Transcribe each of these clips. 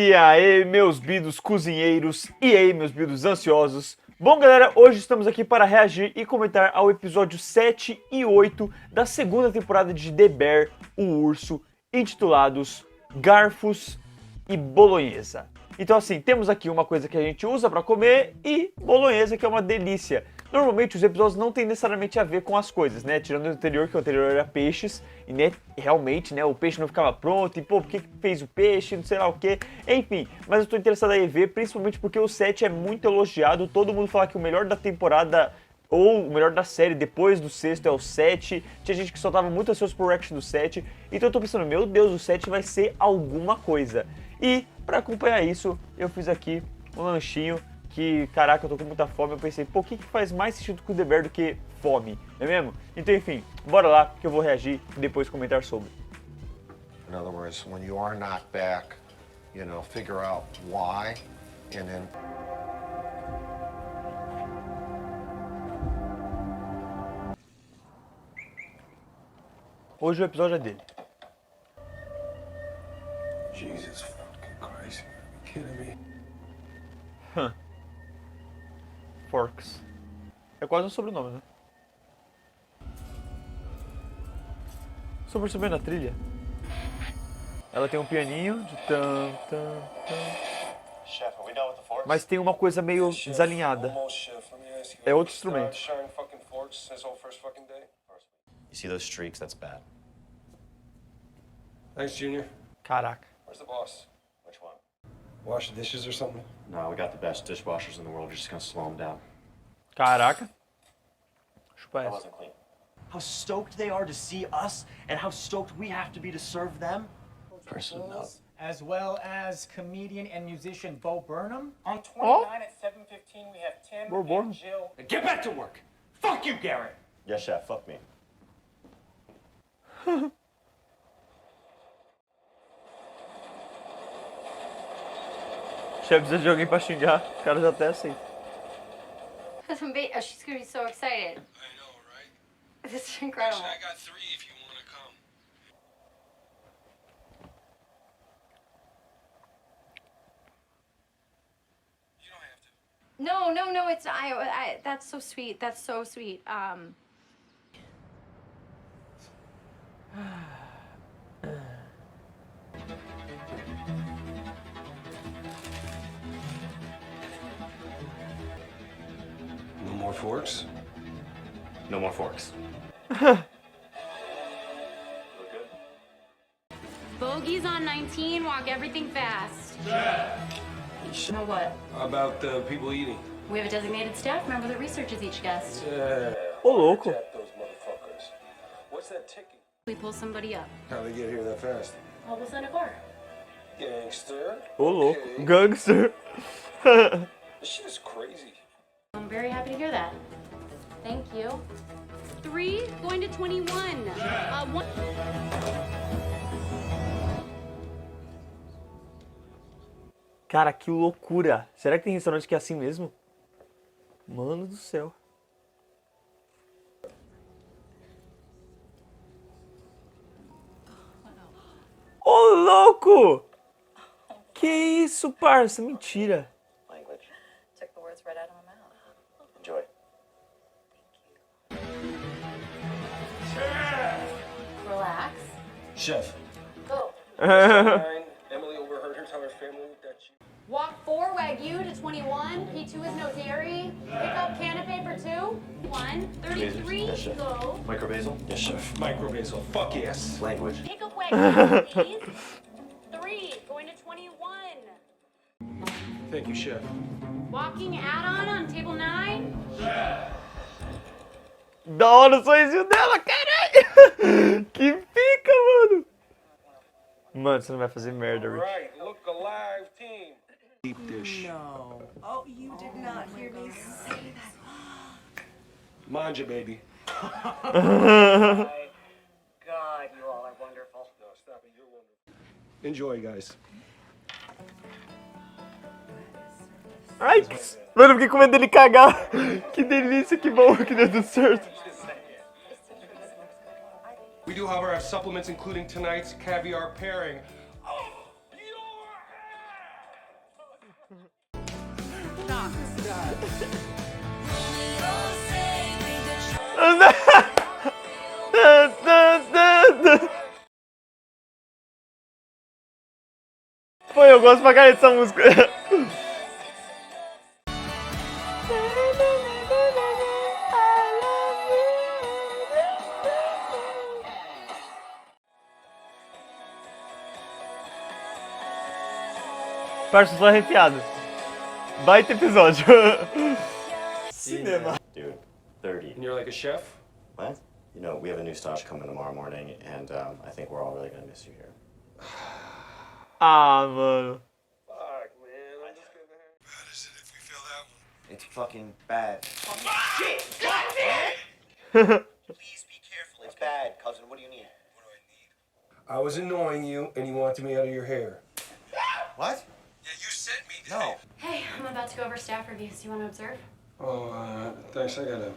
E aí, meus bidos cozinheiros, e aí, meus bidos ansiosos. Bom, galera, hoje estamos aqui para reagir e comentar ao episódio 7 e 8 da segunda temporada de The Bear, o Urso, intitulados Garfos e Bolonhesa. Então assim, temos aqui uma coisa que a gente usa para comer e bolonhesa, que é uma delícia. Normalmente os episódios não tem necessariamente a ver com as coisas, né? Tirando o anterior, que o anterior era peixes, e né, realmente, né, o peixe não ficava pronto, e pô, por que fez o peixe, não sei lá o que. Enfim, mas eu tô interessado em ver, principalmente porque o 7 é muito elogiado, todo mundo fala que o melhor da temporada, ou o melhor da série, depois do sexto é o 7, tinha gente que só tava muito ansioso pro reaction do 7, então eu tô pensando, meu Deus, o 7 vai ser alguma coisa. E, pra acompanhar isso, eu fiz aqui um lanchinho, que, caraca, eu tô com muita fome, eu pensei, pô, o que faz mais sentido com o The Bear do que fome, não é mesmo? Então, enfim, bora lá que eu vou reagir e depois comentar sobre. In other words, when you are not back, you know, figure out why, and then... Hoje o episódio é dele. Jesus fucking Christ, you kidding me? Forks. É quase um sobrenome, né? Estou percebendo a trilha. Ela tem um pianinho de tam, tam, tam. Chef, are we done with the forks? Mas tem uma coisa meio desalinhada. Almost, chef. Let me ask you. É outro Have you instrumento. started sharing fucking forks since our first fucking day? You see those streaks? That's bad. Thanks, Junior. Caraca. Where's the boss? Which one? Wash the dishes or something? No, we got the best dishwashers in the world. We're just gonna slow them down. Caraca. Chupa That essa. wasn't clean. How stoked they are to see us, and how stoked we have to be to serve them. Personnel. As well as comedian and musician Bo Burnham. On 29 at 7:15, we have Tim Bo Burnham. and Jill. Get back to work. Fuck you, Garrett. Yes, chef. Fuck me. Chefe precisa de alguém pra xingar, o cara já até aceita. Oh, she's gonna be so excited. I know, right? This is incredible. I got 3 if you want to come. You don't have to. No, it's I that's so sweet. That's so sweet. No more forks? No more forks. Bogies on 19, walk everything fast. Know what? How about people eating? We have a designated staff member that researches each guest. Ô, louco. Tap those motherfuckers. What's that ticking? We pull somebody up. How'd they get here that fast? Oh, we'll send a car. Gangster. Ô, louco. Okay. Gangster. This shit is crazy. I'm very happy to hear that. Thank you. 3 going to 21. One. Cara, que loucura. Será que tem restaurante que é assim mesmo? Mano do céu. Ô, louco! Que isso, parça? Mentira. Language. Took the words right out of my mouth. Enjoy. Relax. Chef. Go. Emily overheard her tell her family that she... Walk 4 Wagyu to 21. P2 is no dairy. Pick up canapé for 2. 1. 33. Yes, chef. Go. Micro basil? Yes, chef. Microbasal. Fuck yes. Language. Pick up Wagyu, please. 3 going to 21. Thank you, chef. Walking add-on on table 9. Da hora o sorrisinho dela, caralho! Que pica, mano! Mano, você não vai fazer merda, Rick. Right, look alive, team. Deep dish. No. Oh, you did not hear me say that. Manja, baby. My God, you all are wonderful. No, stop it. You're wonderful. Enjoy, guys. Ai, mano, eu fiquei com medo dele cagar. Que delícia, que bom que deu tudo certo. We do, however, have supplements including tonight's caviar pairing. Pô, eu gosto pra caralho dessa música. Parça, tô arrepiado. Baita episódio. Cinema. Dude, 30. And you're like a chef? What? You know, we have a new stage coming tomorrow morning, and I think we're all really gonna miss you here. Ah, mano. Fuck, man. I'm just gonna... Bad is it if we feel that one? It's fucking bad. Please be careful. It's bad, cousin. What do you need? What do I need? I was annoying you, and you wanted me out of your hair. What? Yeah, you sent me. No. Hey, I'm about to go over staff reviews. Do you want to observe? Oh, thanks. I gotta...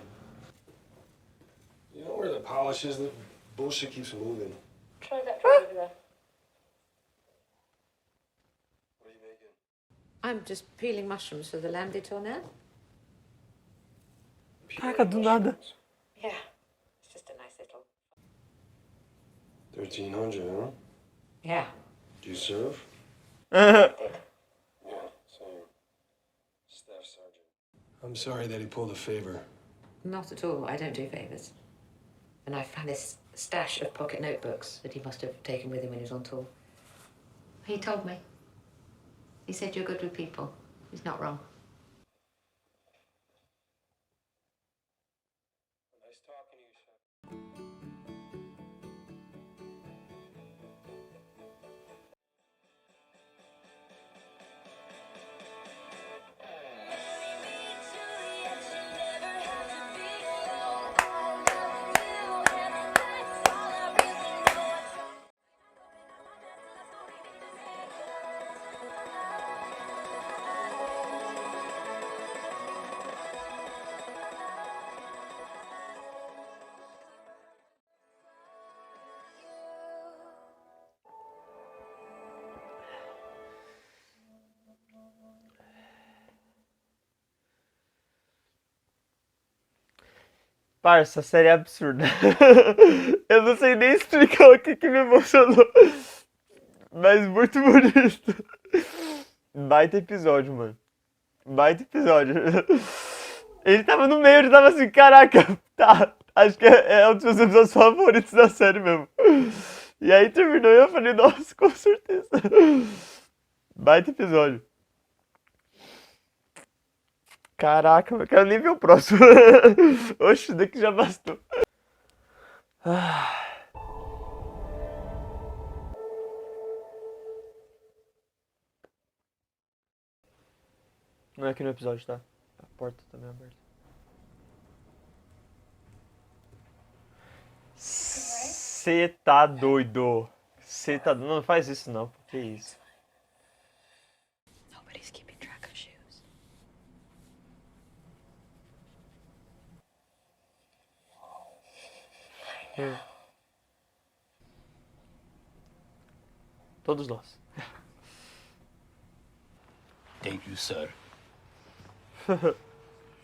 You know where the polish is? The bullshit keeps moving. Try that. What are you making? I'm just peeling mushrooms for the lamb de tournette. Caraca, do nada. Yeah, it's just a nice little. 1300, huh? Yeah. Do you serve? Uh-huh. Yeah, same. Staff sergeant. I'm sorry that he pulled a favor. Not at all. I don't do favors. And I found this stash of pocket notebooks that he must have taken with him when he was on tour. He told me. He said you're good with people. He's not wrong. Nice talking to you, chef. Parça, a série é absurda. Eu não sei nem explicar o que me emocionou. Mas muito bonito. Baita episódio, mano. Baita episódio. Ele tava no meio, ele tava assim, caraca, tá. Acho que é um dos meus episódios favoritos da série mesmo. E aí terminou e eu falei, nossa, com certeza. Baita episódio. Caraca, eu quero nem ver o próximo. Oxe, daqui já bastou. Não é aqui no episódio, tá? A porta tá meio aberta. Cê tá doido. Cê tá... Não faz isso não, que isso. Nobody's keeping track of shoes. Todos nós. Thank you, sir.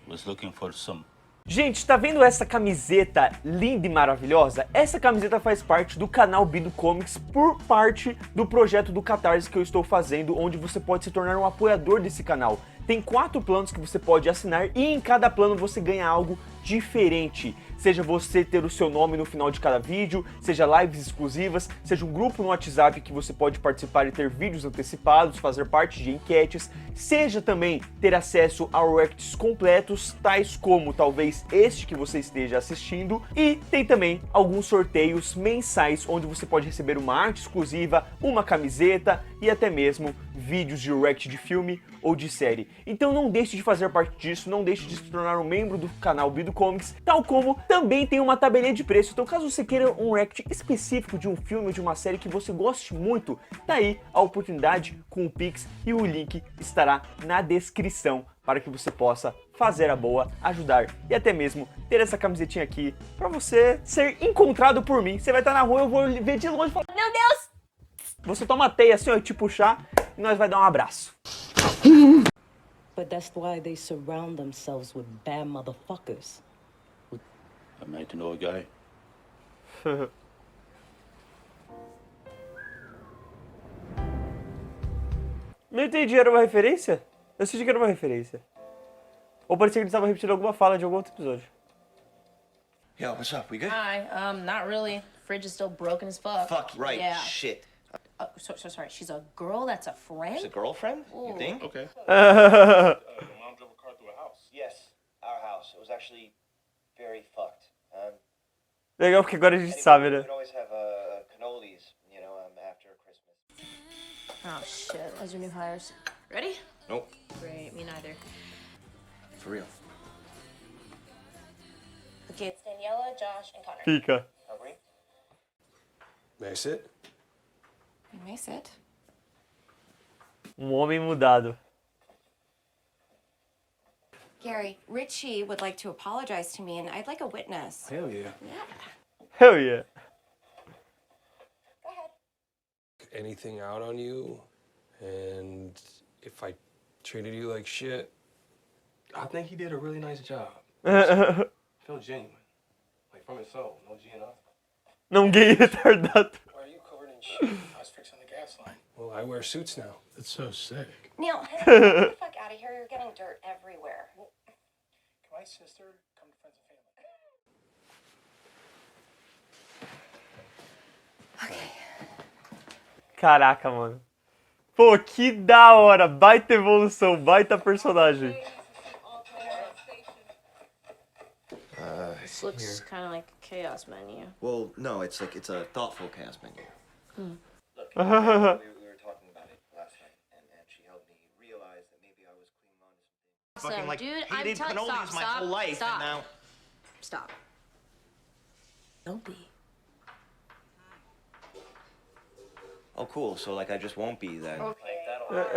Was looking for some. Gente, tá vendo essa camiseta linda e maravilhosa? Essa camiseta faz parte do canal Bido Comics por parte do projeto do Catarse que eu estou fazendo, onde você pode se tornar um apoiador desse canal. Tem 4 planos que você pode assinar e em cada plano você ganha algo diferente. Seja você ter o seu nome no final de cada vídeo, seja lives exclusivas, seja um grupo no WhatsApp que você pode participar e ter vídeos antecipados, fazer parte de enquetes, seja também ter acesso a reacts completos, tais como talvez este que você esteja assistindo, e tem também alguns sorteios mensais onde você pode receber uma arte exclusiva, uma camiseta e até mesmo vídeos de react de filme ou de série. Então não deixe de fazer parte disso, não deixe de se tornar um membro do canal Bido Comics, tal como também tem uma tabelinha de preço. Então caso você queira um react específico de um filme ou de uma série que você goste muito, tá aí a oportunidade com o Pix e o link estará na descrição para que você possa fazer a boa, ajudar e até mesmo ter essa camisetinha aqui para você ser encontrado por mim. Você vai estar na rua, eu vou ver de longe e falar, meu Deus! Você toma a teia assim, ó, e te puxar e nós vai dar um abraço. But that's why they surround themselves with bad motherfuckers. I might know a guy. Não entendi, era uma referência? Eu senti que era uma referência. Ou parecia que eles estavam repetindo alguma fala de algum outro episódio. Yo, what's up? We good? Hi, not really. Fridge is still broken as fuck. Fuck, right. Yeah. Shit. So sorry. She's a girl that's a friend? She's a girlfriend? Ooh. You think? Okay. Your mom drove a car through a house. Yes, our house. It was actually very fucked. Legal, porque agora a gente sabe, né? We'd always have cannolis, you know, after Christmas. Oh shit. Those are new hires. Ready? Nope. Great. Me neither. For real. Okay, it's Daniela, Josh, and Connor. Fica. May I sit? You may sit. Homem mudado. Gary, Richie would like to apologize to me, and I'd like a witness. Hell yeah. Hell yeah. Anything out on you, and if I treated you like shit, I think he did a really nice job. Feel genuine, like from his soul, no GNR. Não gay retardado. Why are you covered in shit? I was fixing the gas line. Well, I wear suits now. That's so sick. Neil, get the fuck out of here. You're getting dirt everywhere. Can my sister come to Friends and Family? Caraca, mano. Pô, que da hora. Baita evolução, baita personagem. This looks kind of like a chaos menu. Well, no, it's a thoughtful chaos menu. Look, we were talking about it last night, and she helped me realize that maybe I was clinging on to something. So, Fucking dude, I'm hated telling cannolis my whole life, stop. and now. Stop. Don't be. Oh, cool. So like I just won't be then. Okay. Like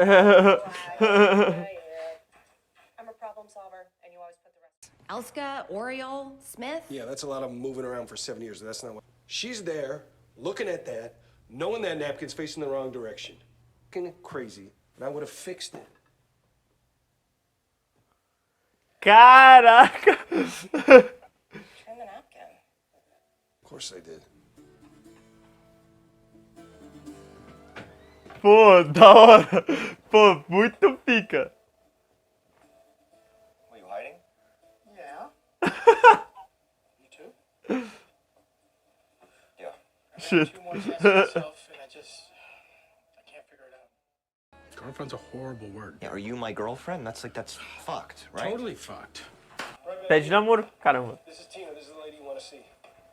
I'm a problem solver, and you always put the rest. Elska, Oriole, Smith. Yeah, that's a lot of moving around for 7 years. That's not what. She's there, looking at that, knowing that napkin's facing the wrong direction. Fucking crazy. And I would have fixed it. Caraca! Turn the napkin. Of course I did. Pô, da hora. Pô, muito pica. Were you hiding? Yeah. You too? Yeah. Shit. Two more tests myself, and I can't figure it out. Girlfriend's a horrible word. Yeah, are you my girlfriend? That's fucked, right? Totally fucked. Pede namoro. Caramba. This is Tina. This is the lady you want to see.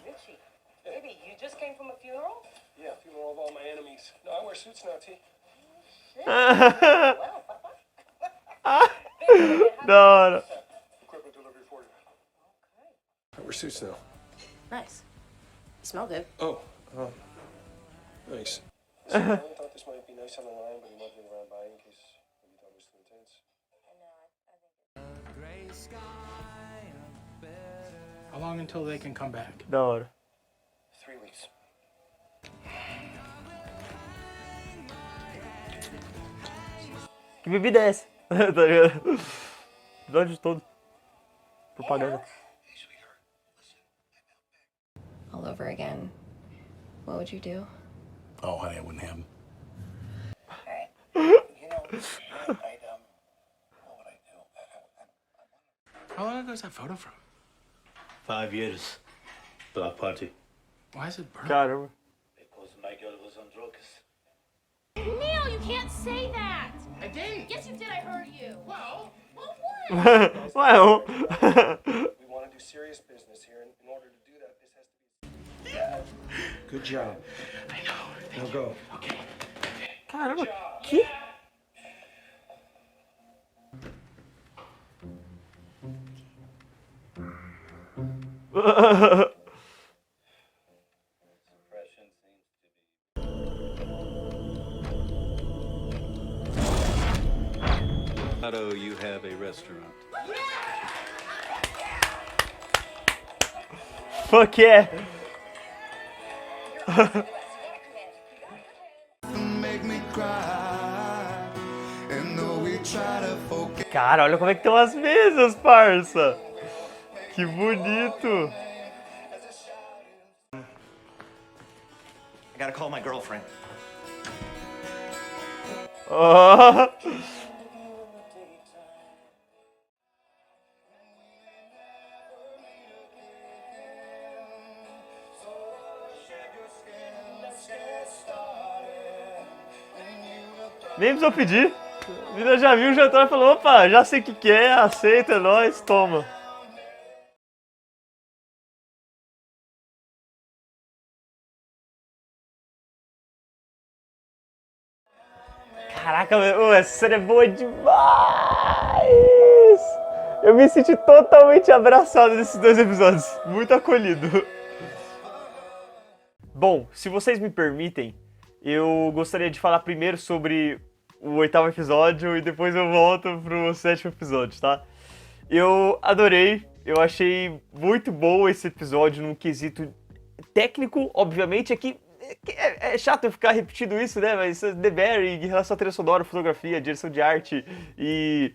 Richie, baby, you just came from a funeral? Yeah, funeral of all my enemies. No, I wear suits now, T. Da hora. Equipment delivery for you. I wear suits now. Nice. You smell good. Oh, thanks. I thought this might be nice on the line, but he wanted me to run by in case maybe thought it was too intense. How long until they can come back? Da hora. 3 weeks. Que bebida é essa? Tá ligado? Episódio todo. Propaganda. All over again. What would you do? Oh, honey, I wouldn't have him. You know, what would I do? How long ago is that photo from? 5 years. Block party. Why is it burnt? Caramba. Because my girl was on drugs. Neil, you can't say that. I didn't. Yes, you did. I heard you. Well, what? Well. We want to do serious business here, and in order to do that, this has to be. Yeah. Good job. I know. Now go. Okay. Caramba. Que? You have a restaurant. Fuck yeah. Make me cry, and though we Cara, olha como é que estão as mesas, parça. Que bonito. I gotta call my girlfriend. Oh. Nem precisou pedir. A vida já viu o jantar e falou, opa, já sei o que é, aceita, é nóis, toma. Caraca, meu, essa cena é boa demais! Eu me senti totalmente abraçado nesses 2 episódios. Muito acolhido. Bom, se vocês me permitem, eu gostaria de falar primeiro sobre o 8º episódio e depois eu volto pro 7º episódio, tá? Eu adorei, eu achei muito bom esse episódio num quesito técnico, obviamente, aqui é chato eu ficar repetindo isso, né? Mas The Bear, em relação à trilha sonora, fotografia, direção de arte e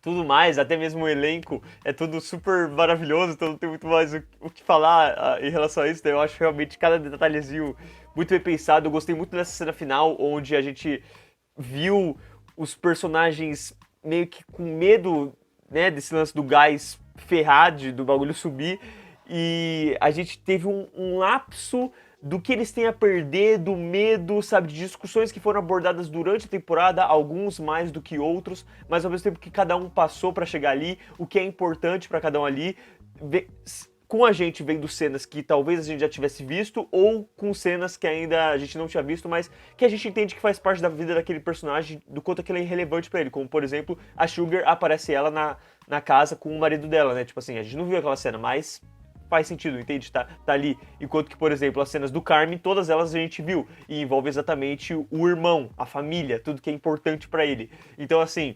tudo mais, até mesmo o elenco, é tudo super maravilhoso, então não tem muito mais o que falar em relação a isso, né? Eu acho realmente cada detalhezinho muito bem pensado. Eu gostei muito dessa cena final, onde a gente viu os personagens meio que com medo, né, desse lance do gás ferrar, do bagulho subir, e a gente teve um lapso do que eles têm a perder, do medo, sabe, de discussões que foram abordadas durante a temporada, alguns mais do que outros, mas ao mesmo tempo que cada um passou pra chegar ali, o que é importante pra cada um ali, com a gente vendo cenas que talvez a gente já tivesse visto, ou com cenas que ainda a gente não tinha visto, mas que a gente entende que faz parte da vida daquele personagem, do quanto aquilo é irrelevante pra ele, como por exemplo, a Sugar aparece ela na casa com o marido dela, né, tipo assim, a gente não viu aquela cena, mas faz sentido, entende? Tá ali. Enquanto que, por exemplo, as cenas do Carmen, todas elas a gente viu. E envolve exatamente o irmão, a família, tudo que é importante pra ele. Então, assim,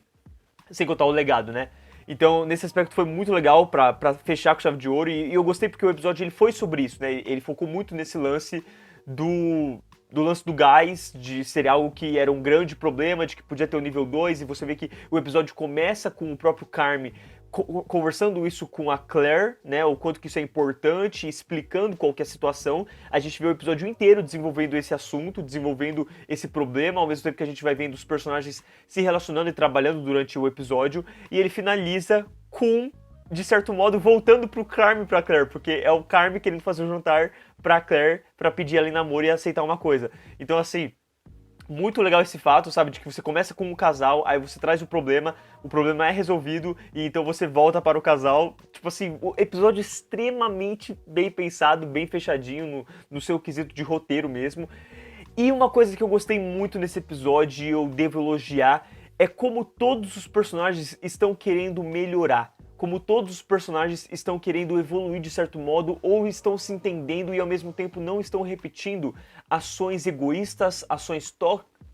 sem contar o legado, né? Então, nesse aspecto foi muito legal pra fechar com chave de ouro. E eu gostei porque o episódio ele foi sobre isso, né? Ele focou muito nesse lance do lance do gás, de ser algo que era um grande problema, de que podia ter o nível 2. E você vê que o episódio começa com o próprio Carmen conversando isso com a Claire, né, o quanto que isso é importante, explicando qual que é a situação. A gente vê o episódio inteiro desenvolvendo esse assunto, desenvolvendo esse problema, ao mesmo tempo que a gente vai vendo os personagens se relacionando e trabalhando durante o episódio, e ele finaliza com, de certo modo, voltando pro Carmen e pra Claire, porque é o Carmen querendo fazer um jantar pra Claire, pra pedir ela em namoro e aceitar uma coisa. Então, assim, muito legal esse fato, sabe, de que você começa com um casal, aí você traz o problema é resolvido, e então você volta para o casal. Tipo assim, o episódio é extremamente bem pensado, bem fechadinho no seu quesito de roteiro mesmo. E uma coisa que eu gostei muito nesse episódio, e eu devo elogiar, é como todos os personagens estão querendo melhorar. Como todos os personagens estão querendo evoluir de certo modo, ou estão se entendendo e ao mesmo tempo não estão repetindo ações egoístas, ações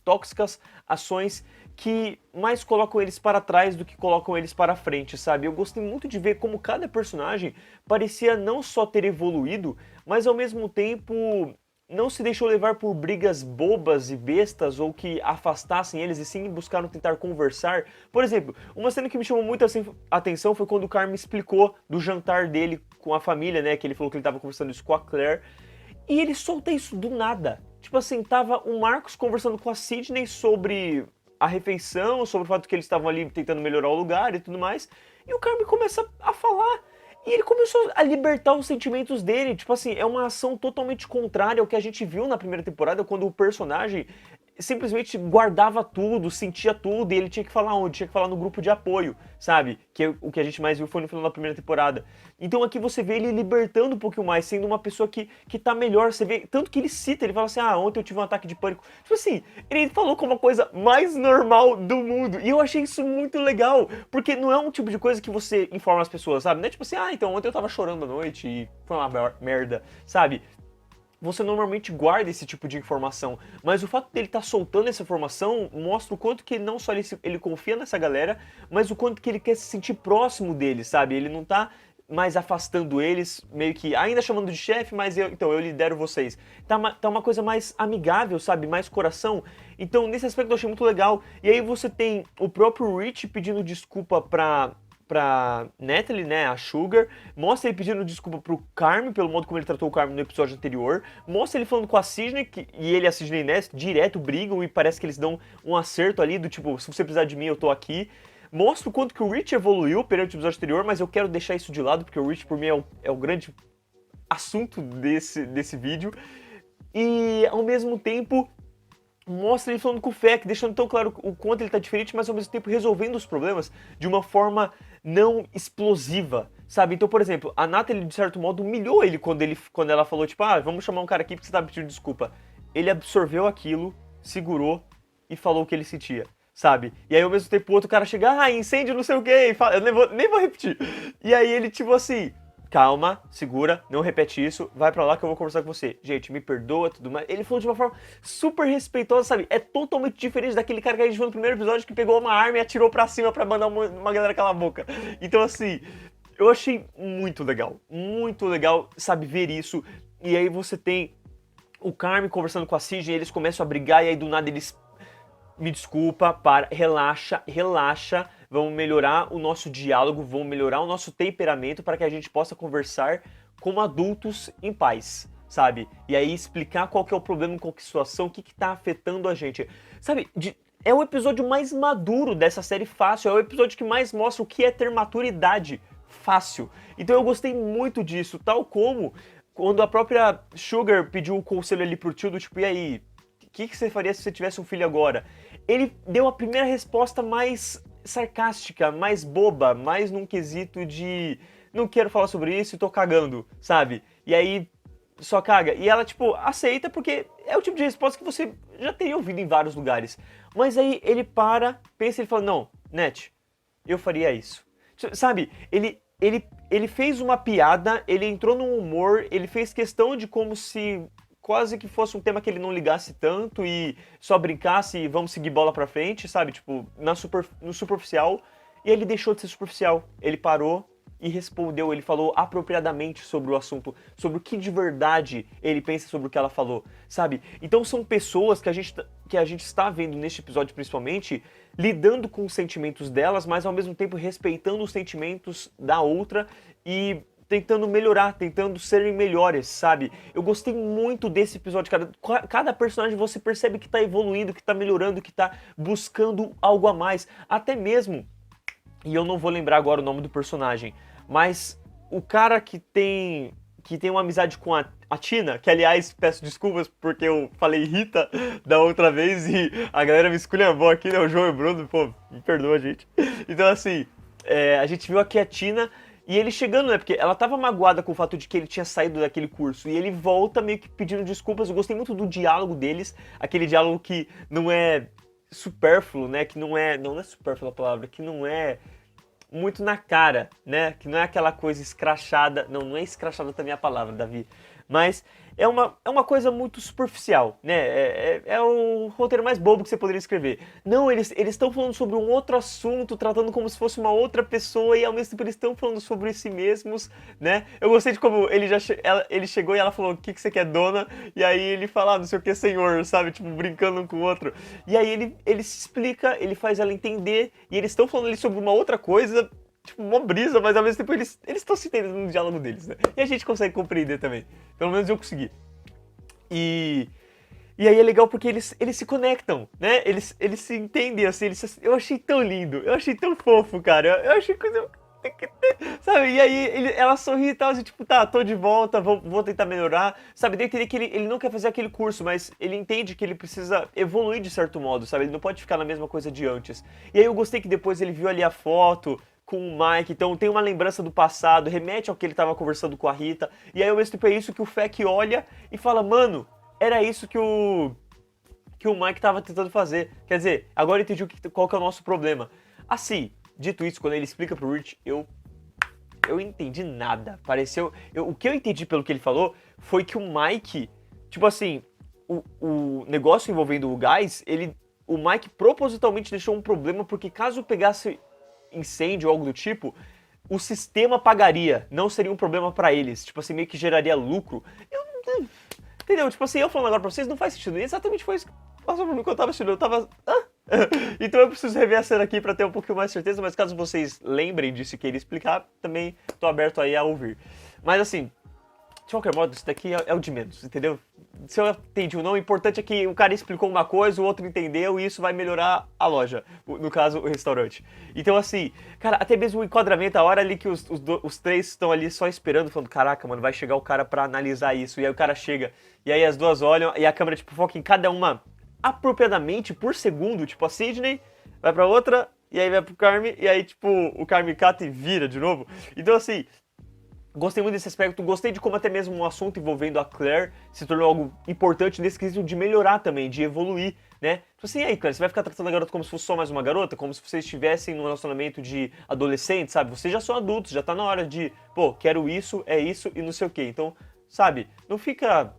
tóxicas, ações que mais colocam eles para trás do que colocam eles para frente, sabe? Eu gostei muito de ver como cada personagem parecia não só ter evoluído, mas ao mesmo tempo não se deixou levar por brigas bobas e bestas ou que afastassem eles, e sim buscaram tentar conversar. Por exemplo, uma cena que me chamou muito a atenção foi quando o Carmen explicou do jantar dele com a família, né, que ele falou que ele estava conversando isso com a Claire, e ele solta isso do nada. Tipo assim, tava o Marcos conversando com a Sidney sobre a refeição, sobre o fato que eles estavam ali tentando melhorar o lugar e tudo mais, e o Carmen começa a falar. E ele começou a libertar os sentimentos dele. Tipo assim, é uma ação totalmente contrária ao que a gente viu na primeira temporada, quando o personagem simplesmente guardava tudo, sentia tudo, e ele tinha que falar onde? Tinha que falar no grupo de apoio, sabe? Que o que a gente mais viu foi no final da primeira temporada. Então aqui você vê ele libertando um pouquinho mais, sendo uma pessoa que tá melhor. Você vê, tanto que ele cita, ele fala assim, ontem eu tive um ataque de pânico. Tipo assim, ele falou como a coisa mais normal do mundo, e eu achei isso muito legal, porque não é um tipo de coisa que você informa as pessoas, sabe? Não é tipo assim, então ontem eu tava chorando à noite e foi uma merda, sabe? Você normalmente guarda esse tipo de informação, mas o fato dele estar soltando essa informação mostra o quanto que não só ele confia nessa galera, mas o quanto que ele quer se sentir próximo deles, sabe? Ele não tá mais afastando eles, meio que ainda chamando de chefe, mas eu lidero vocês. Tá uma coisa mais amigável, sabe? Mais coração. Então, nesse aspecto eu achei muito legal. E aí você tem o próprio Rich pedindo desculpa pra Natalie, né, a Sugar, mostra ele pedindo desculpa pro Carmen, pelo modo como ele tratou o Carmen no episódio anterior, mostra ele falando com a Sidney, e ele e a Sidney, né, direto brigam e parece que eles dão um acerto ali, do tipo, se você precisar de mim, eu tô aqui. Mostra o quanto que o Rich evoluiu perante o episódio anterior, mas eu quero deixar isso de lado, porque o Rich, por mim, é o grande assunto desse vídeo. E, ao mesmo tempo, mostra ele falando com o Feck, deixando tão claro o quanto ele tá diferente, mas ao mesmo tempo resolvendo os problemas de uma forma não explosiva, sabe? Então, por exemplo, a Natalie, de certo modo, humilhou ele quando ela falou, tipo, vamos chamar um cara aqui porque você tá pedindo desculpa. Ele absorveu aquilo, segurou e falou o que ele sentia, sabe? E aí, ao mesmo tempo, o outro cara chega, incêndio, não sei o quê, e fala, eu nem vou repetir. E aí ele, tipo assim, calma, segura, não repete isso, vai pra lá que eu vou conversar com você. Gente, me perdoa, tudo mais. Ele falou de uma forma super respeitosa, sabe? É totalmente diferente daquele cara que a gente viu no primeiro episódio que pegou uma arma e atirou pra cima pra mandar uma galera calar a boca. Então, assim, eu achei muito legal, sabe, ver isso. E aí você tem o Carmen conversando com a Sidney, eles começam a brigar e aí do nada eles... Me desculpa, relaxa, vamos melhorar o nosso diálogo, vamos melhorar o nosso temperamento para que a gente possa conversar como adultos em paz, sabe? E aí explicar qual que é o problema, qual que é a situação, o que tá afetando a gente. Sabe, é o episódio mais maduro dessa série fácil, é o episódio que mais mostra o que é ter maturidade fácil. Então eu gostei muito disso, tal como quando a própria Sugar pediu o conselho ali pro tio do tipo, e aí, o que você faria se você tivesse um filho agora? Ele deu a primeira resposta mais sarcástica, mais boba, mais num quesito de não quero falar sobre isso e tô cagando, sabe? E aí só caga. E ela, tipo, aceita porque é o tipo de resposta que você já teria ouvido em vários lugares. Mas aí ele pensa e fala, não, Net, eu faria isso. Sabe, ele fez uma piada, ele entrou num humor, ele fez questão de como se... quase que fosse um tema que ele não ligasse tanto e só brincasse e vamos seguir bola pra frente, sabe? Tipo, no superficial. E ele deixou de ser superficial. Ele parou e respondeu, ele falou apropriadamente sobre o assunto, sobre o que de verdade ele pensa sobre o que ela falou, sabe? Então são pessoas que a gente está vendo neste episódio principalmente, lidando com os sentimentos delas, mas ao mesmo tempo respeitando os sentimentos da outra e... tentando melhorar, tentando serem melhores, sabe? Eu gostei muito desse episódio, cara. Cada personagem você percebe que tá evoluindo, que tá melhorando, que tá buscando algo a mais. Até mesmo, e eu não vou lembrar agora o nome do personagem, mas o cara que tem uma amizade com a Tina, que aliás, peço desculpas porque eu falei Rita da outra vez e a galera me esculhambou aqui, né? O João e o Bruno, pô, me perdoa, gente. Então assim, a gente viu aqui a Tina... E ele chegando, né, porque ela tava magoada com o fato de que ele tinha saído daquele curso. E ele volta meio que pedindo desculpas. Eu gostei muito do diálogo deles. Aquele diálogo que não é supérfluo, né, que não é supérfluo a palavra, que não é muito na cara, né, que não é aquela coisa escrachada. Não é escrachada também a palavra, Davi. Mas é uma coisa muito superficial, né? É o roteiro mais bobo que você poderia escrever. Não, eles estão falando sobre um outro assunto, tratando como se fosse uma outra pessoa e ao mesmo tempo eles estão falando sobre si mesmos, né? Eu gostei de como ele chegou e ela falou, o que você quer, dona? E aí ele fala, não sei o que, senhor, sabe? Tipo, brincando um com o outro. E aí ele se explica, ele faz ela entender e eles estão falando ali sobre uma outra coisa... Tipo, uma brisa, mas ao mesmo tempo eles estão se entendendo no diálogo deles, né? E a gente consegue compreender também. Pelo menos eu consegui. E aí é legal porque eles se conectam, né? Eles se entendem, assim, eu achei tão lindo, eu achei tão fofo, cara. Eu achei coisa... Sabe? E aí ela sorri e tal, assim, tipo, tá, tô de volta, vou tentar melhorar. Sabe? Deu a entender que ele não quer fazer aquele curso, mas ele entende que ele precisa evoluir de certo modo, sabe? Ele não pode ficar na mesma coisa de antes. E aí eu gostei que depois ele viu ali a foto... com o Mike, então tem uma lembrança do passado, remete ao que ele estava conversando com a Rita, e aí ao mesmo tempo é isso que o Feck olha e fala, mano, era isso que o Mike estava tentando fazer. Quer dizer, agora eu entendi qual que é o nosso problema. Assim, dito isso, quando ele explica pro Rich, eu entendi nada. O que eu entendi pelo que ele falou foi que o Mike, tipo assim, o negócio envolvendo o gás, o Mike propositalmente deixou um problema, porque caso pegasse incêndio ou algo do tipo, o sistema pagaria, não seria um problema pra eles. Tipo assim, meio que geraria lucro. Entendeu? Tipo assim, eu falando agora pra vocês, não faz sentido. E exatamente foi isso que passou por mim quando eu tava assistindo. Eu tava... Então eu preciso rever a cena aqui pra ter um pouquinho mais de certeza, mas caso vocês lembrem disso e queiram explicar, também tô aberto aí a ouvir. Mas assim, de qualquer modo, isso daqui é o de menos, entendeu? Se eu entendi ou não, o importante é que o cara explicou uma coisa, o outro entendeu e isso vai melhorar a loja, no caso, o restaurante. Então assim, cara, até mesmo o enquadramento, a hora ali que os três estão ali só esperando, falando, caraca, mano, vai chegar o cara pra analisar isso. E aí o cara chega, e aí as duas olham, e a câmera, tipo, foca em cada uma apropriadamente por segundo, tipo a Sidney vai pra outra, e aí vai pro Carme, e aí tipo o Carme cata e vira de novo. Então assim, gostei muito desse aspecto, gostei de como até mesmo um assunto envolvendo a Claire se tornou algo importante nesse quesito de melhorar também, de evoluir, né? Tipo assim, e aí Claire, você vai ficar tratando a garota como se fosse só mais uma garota? Como se vocês estivessem num relacionamento de adolescente, sabe? Vocês já são adultos, já tá na hora de, pô, quero isso, é isso e não sei o quê. Então, sabe, não fica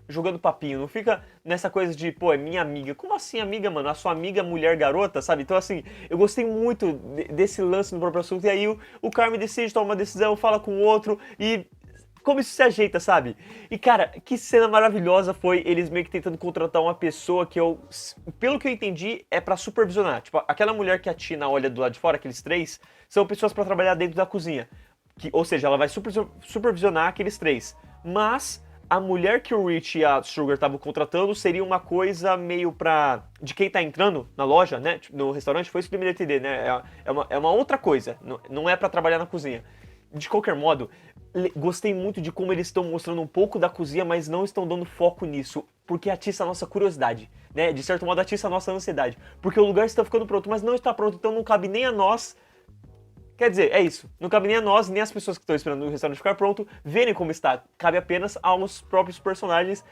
jogando papinho, não fica nessa coisa de, pô, é minha amiga. Como assim amiga, mano? A sua amiga mulher garota, sabe? Então assim, eu gostei muito desse lance no próprio assunto. E aí o Carme decide tomar uma decisão, fala com o outro e como isso se ajeita, sabe? E cara, que cena maravilhosa foi eles meio que tentando contratar uma pessoa que eu, pelo que eu entendi, é pra supervisionar. Tipo, aquela mulher que a Tina olha do lado de fora, aqueles três, são pessoas pra trabalhar dentro da cozinha. Ou seja, ela vai supervisionar aqueles três. Mas a mulher que o Rich e a Sugar estavam contratando seria uma coisa meio pra... de quem tá entrando na loja, né? No restaurante, foi isso que eu me dei a entender, né? É uma outra coisa, não é pra trabalhar na cozinha. De qualquer modo, gostei muito de como eles estão mostrando um pouco da cozinha, mas não estão dando foco nisso, porque atiça a nossa curiosidade, né? De certo modo, atiça a nossa ansiedade. Porque o lugar está ficando pronto, mas não está pronto, então não cabe nem a nós... Quer dizer, é isso. Não cabe nem a nós, nem as pessoas que estão esperando o restaurante ficar pronto, verem como está. Cabe apenas aos próprios personagens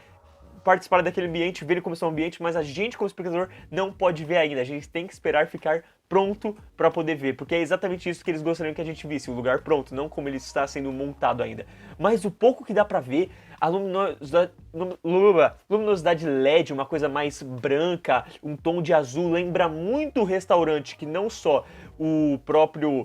participarem daquele ambiente, verem como está o ambiente, mas a gente, como espectador, não pode ver ainda. A gente tem que esperar ficar pronto para poder ver, porque é exatamente isso que eles gostariam que a gente visse, o lugar pronto, não como ele está sendo montado ainda. Mas o pouco que dá para ver, a luminosidade LED, uma coisa mais branca, um tom de azul, lembra muito o restaurante, que não só o próprio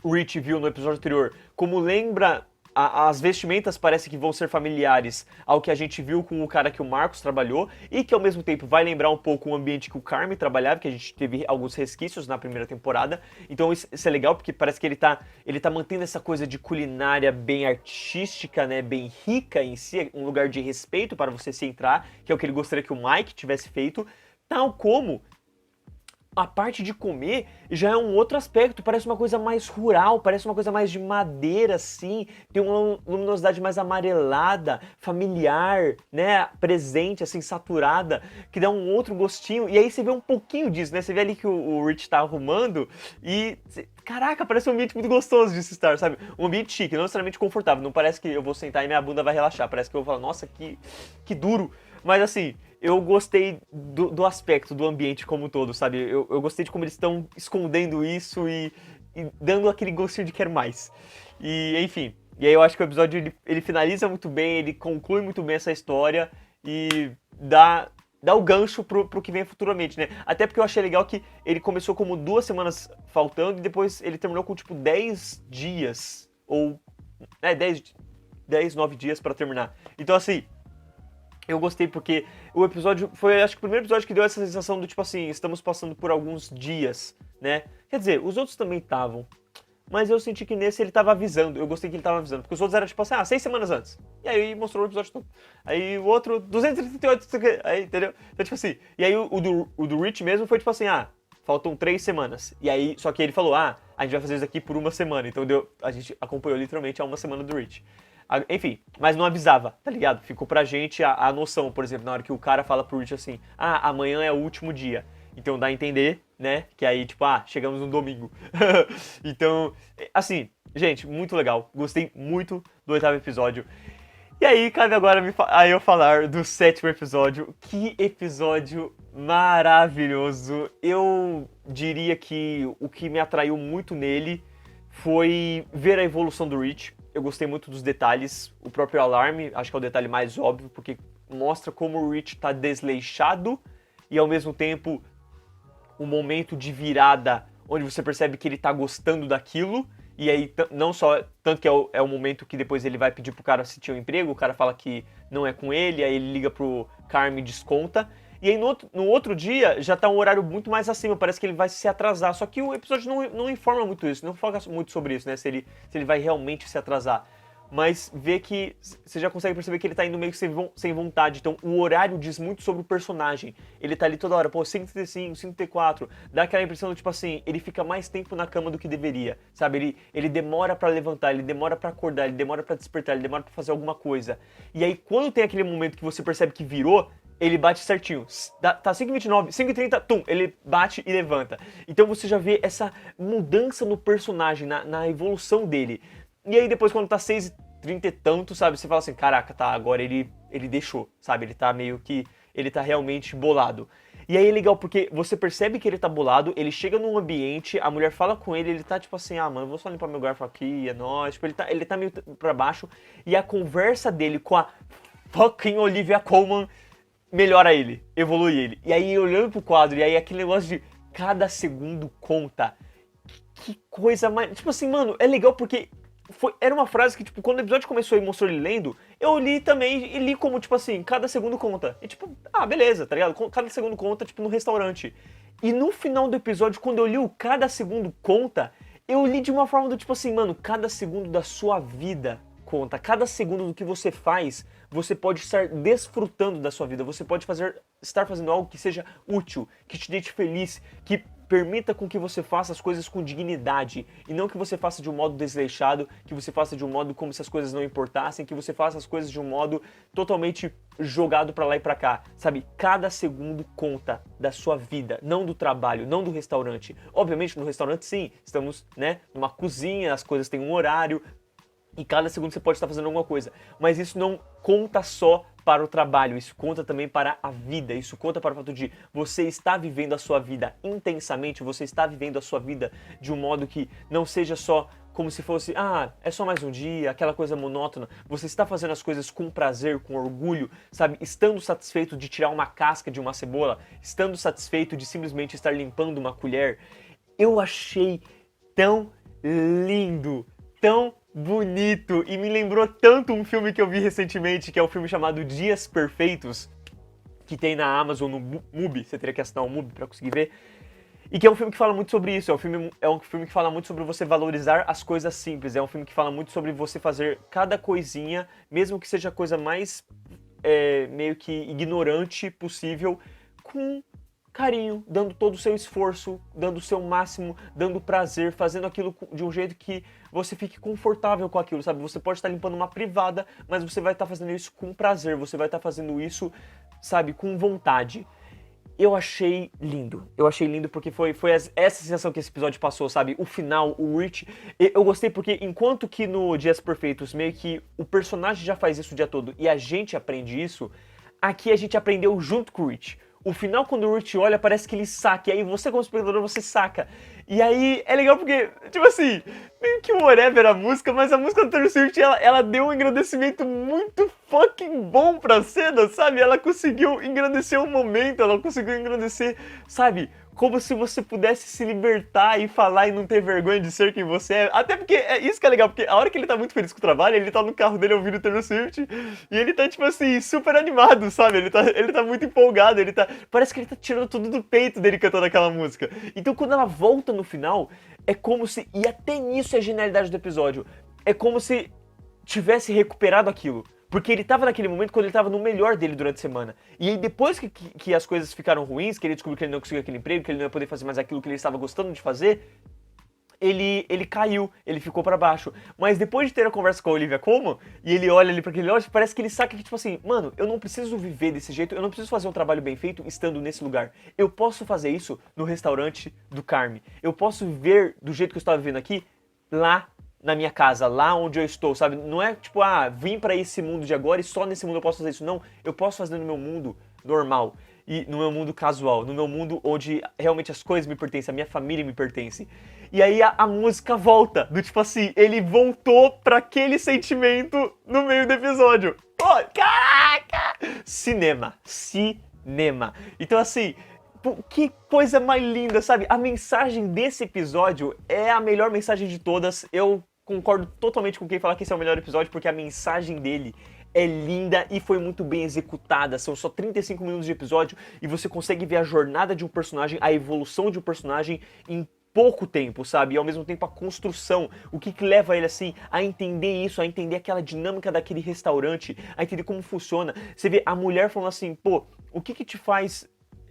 Rich viu no episódio anterior, como lembra, as vestimentas parece que vão ser familiares ao que a gente viu com o cara que o Marcos trabalhou, e que ao mesmo tempo vai lembrar um pouco o ambiente que o Carme trabalhava, que a gente teve alguns resquícios na primeira temporada. Então isso é legal, porque parece que ele tá mantendo essa coisa de culinária bem artística, né, bem rica em si, um lugar de respeito para você se entrar, que é o que ele gostaria que o Mike tivesse feito, tal como a parte de comer já é um outro aspecto, parece uma coisa mais rural, parece uma coisa mais de madeira, assim, tem uma luminosidade mais amarelada, familiar, né, presente, assim, saturada, que dá um outro gostinho, e aí você vê um pouquinho disso, né, você vê ali que o Rich tá arrumando e... Caraca, parece um ambiente muito gostoso de se estar, sabe? Um ambiente chique, não necessariamente confortável, não parece que eu vou sentar e minha bunda vai relaxar, parece que eu vou falar, nossa, que duro, mas assim... Eu gostei do aspecto, do ambiente como um todo, sabe? Eu gostei de como eles estão escondendo isso e dando aquele gostinho de quero mais. E, enfim, e aí eu acho que o episódio ele finaliza muito bem, ele conclui muito bem essa história e dá o gancho pro que vem futuramente, né? Até porque eu achei legal que ele começou como 2 semanas faltando e depois ele terminou com, tipo, 10 dias, ou... 10, 9 dias pra terminar. Então, assim... Eu gostei porque o episódio foi, acho que o primeiro episódio que deu essa sensação do tipo assim, estamos passando por alguns dias, né? Quer dizer, os outros também estavam, mas eu senti que nesse ele tava avisando, eu gostei que ele tava avisando, porque os outros eram tipo assim, 6 semanas antes. E aí mostrou o episódio todo. Aí o outro, 238, aí, entendeu? Então tipo assim, e aí o do Rich mesmo foi tipo assim, faltam 3 semanas. E aí, só que ele falou, a gente vai fazer isso aqui por 1 semana, então a gente acompanhou literalmente a 1 semana do Rich. Enfim, mas não avisava, tá ligado? Ficou pra gente a noção, por exemplo, na hora que o cara fala pro Rich assim, amanhã é o último dia. Então dá a entender, né, que aí, tipo, chegamos no domingo. Então, assim, gente, muito legal. Gostei muito do 8º episódio. E aí, cabe agora eu falar do 7º episódio. Que episódio maravilhoso. Eu diria que o que me atraiu muito nele foi ver a evolução do Rich. Eu gostei muito dos detalhes, o próprio alarme, acho que é o detalhe mais óbvio, porque mostra como o Rich tá desleixado e ao mesmo tempo um momento de virada onde você percebe que ele tá gostando daquilo E aí, não só, tanto que é o momento que depois ele vai pedir pro cara se tinha um emprego, o cara fala que não é com ele, aí ele liga pro Carm e desconta. E aí no outro dia já tá um horário muito mais acima, parece que ele vai se atrasar. Só que o episódio não informa muito isso, não foca muito sobre isso, né? Se ele vai realmente se atrasar. Mas vê que você já consegue perceber que ele tá indo meio que sem vontade. Então o horário diz muito sobre o personagem. Ele tá ali toda hora, pô, 5h35, 5h34. Dá aquela impressão do tipo assim, ele fica mais tempo na cama do que deveria, sabe? Ele demora pra levantar, ele demora pra acordar, ele demora pra despertar, ele demora pra fazer alguma coisa. E aí quando tem aquele momento que você percebe que virou, ele bate certinho. Tá 5h29, 5h30, tum, ele bate e levanta. Então você já vê essa mudança no personagem, na evolução dele. E aí depois quando tá 6h30 e tanto, sabe, você fala assim, caraca, tá, agora ele deixou, sabe, ele tá meio que, ele tá realmente bolado. E aí é legal porque você percebe que ele tá bolado, ele chega num ambiente, a mulher fala com ele, ele tá tipo assim, mano, eu vou só limpar meu garfo aqui, é nóis, tipo, ele tá meio pra baixo, e a conversa dele com a fucking Olivia Colman melhora ele, evolui ele. E aí olhando pro quadro, e aí aquele negócio de cada segundo conta, que coisa mais, tipo assim, mano, é legal porque era uma frase que, tipo, quando o episódio começou e mostrou ele lendo, eu li também e li como, tipo assim, cada segundo conta. E tipo, beleza, tá ligado? Cada segundo conta, tipo, no restaurante. E no final do episódio, quando eu li o cada segundo conta, eu li de uma forma do tipo assim, mano, cada segundo da sua vida conta. Cada segundo do que você faz, você pode estar desfrutando da sua vida. Você pode estar fazendo algo que seja útil, que te deixe feliz, que permita com que você faça as coisas com dignidade e não que você faça de um modo desleixado, que você faça de um modo como se as coisas não importassem, que você faça as coisas de um modo totalmente jogado pra lá e pra cá, sabe? Cada segundo conta da sua vida, não do trabalho, não do restaurante. Obviamente no restaurante sim, estamos, né, numa cozinha, as coisas têm um horário e cada segundo você pode estar fazendo alguma coisa, mas isso não conta só para o trabalho, isso conta também para a vida, isso conta para o fato de você estar vivendo a sua vida intensamente, você está vivendo a sua vida de um modo que não seja só como se fosse, é só mais um dia, aquela coisa monótona. Você está fazendo as coisas com prazer, com orgulho, sabe? Estando satisfeito de tirar uma casca de uma cebola, estando satisfeito de simplesmente estar limpando uma colher. Eu achei tão lindo, tão bonito, e me lembrou tanto um filme que eu vi recentemente, que é um filme chamado Dias Perfeitos, que tem na Amazon, no Mubi, você teria que assinar o Mubi pra conseguir ver, e que é um filme que fala muito sobre isso, é um filme que fala muito sobre você valorizar as coisas simples, é um filme que fala muito sobre você fazer cada coisinha, mesmo que seja a coisa mais meio que ignorante possível, com carinho, dando todo o seu esforço, dando o seu máximo, dando prazer, fazendo aquilo de um jeito que você fique confortável com aquilo, sabe? Você pode estar limpando uma privada, mas você vai estar fazendo isso com prazer, você vai estar fazendo isso, sabe, com vontade. Eu achei lindo porque foi essa sensação que esse episódio passou, sabe? O final, o Rich, eu gostei porque enquanto que no Dias Perfeitos meio que o personagem já faz isso o dia todo e a gente aprende isso, aqui a gente aprendeu junto com o Rich. O final, quando o Rich olha, parece que ele saca. E aí você, como espectador, você saca. E aí é legal porque, tipo assim, meio que whatever a música, mas a música do Taylor Swift, ela deu um engrandecimento muito fucking bom pra cena, sabe? Ela conseguiu engrandecer o momento, ela conseguiu engrandecer, sabe? Como se você pudesse se libertar e falar e não ter vergonha de ser quem você é. Até porque, isso que é legal, porque a hora que ele tá muito feliz com o trabalho, ele tá no carro dele ouvindo o Taylor Swift e ele tá, tipo assim, super animado, sabe? Ele tá muito empolgado, parece que ele tá tirando tudo do peito dele cantando aquela música. Então quando ela volta no final, é como se, e até nisso é a genialidade do episódio, é como se tivesse recuperado aquilo. Porque ele tava naquele momento quando ele tava no melhor dele durante a semana. E aí depois que as coisas ficaram ruins, que ele descobriu que ele não conseguiu aquele emprego, que ele não ia poder fazer mais aquilo que ele estava gostando de fazer, ele caiu, ele ficou pra baixo. Mas depois de ter a conversa com a Olivia Colman, e ele olha ali pra aquele olho, parece que ele saca que, tipo assim, mano, eu não preciso viver desse jeito, eu não preciso fazer um trabalho bem feito estando nesse lugar. Eu posso fazer isso no restaurante do Carm. Eu posso viver do jeito que eu estava vivendo aqui, lá na minha casa, lá onde eu estou, sabe? Não é tipo, vim pra esse mundo de agora e só nesse mundo eu posso fazer isso. Não, eu posso fazer no meu mundo normal, e no meu mundo casual, no meu mundo onde realmente as coisas me pertencem, a minha família me pertence. E aí a música volta, do tipo assim, ele voltou pra aquele sentimento no meio do episódio. Pô, caraca! Cinema. Então assim, Pô, que coisa mais linda, sabe? A mensagem desse episódio é a melhor mensagem de todas. Eu concordo totalmente com quem fala que esse é o melhor episódio, porque a mensagem dele é linda e foi muito bem executada. São só 35 minutos de episódio e você consegue ver a jornada de um personagem, a evolução de um personagem em pouco tempo, sabe? E ao mesmo tempo a construção, o que leva ele assim a entender isso, a entender aquela dinâmica daquele restaurante, a entender como funciona. Você vê a mulher falando assim, pô, o que te faz,